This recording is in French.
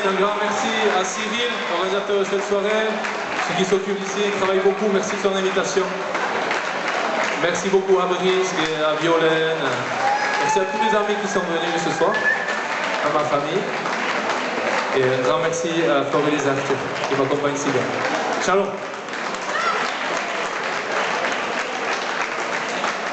Un grand merci à Cyril, organisateur de cette soirée, ceux qui s'occupent ici, ils travaillent beaucoup, merci de son invitation. Merci beaucoup à Brice et à Violaine. Merci à tous les amis qui sont venus ce soir, à ma famille. Et un grand merci à Florent Lézard qui m'accompagne si bien. Shalom.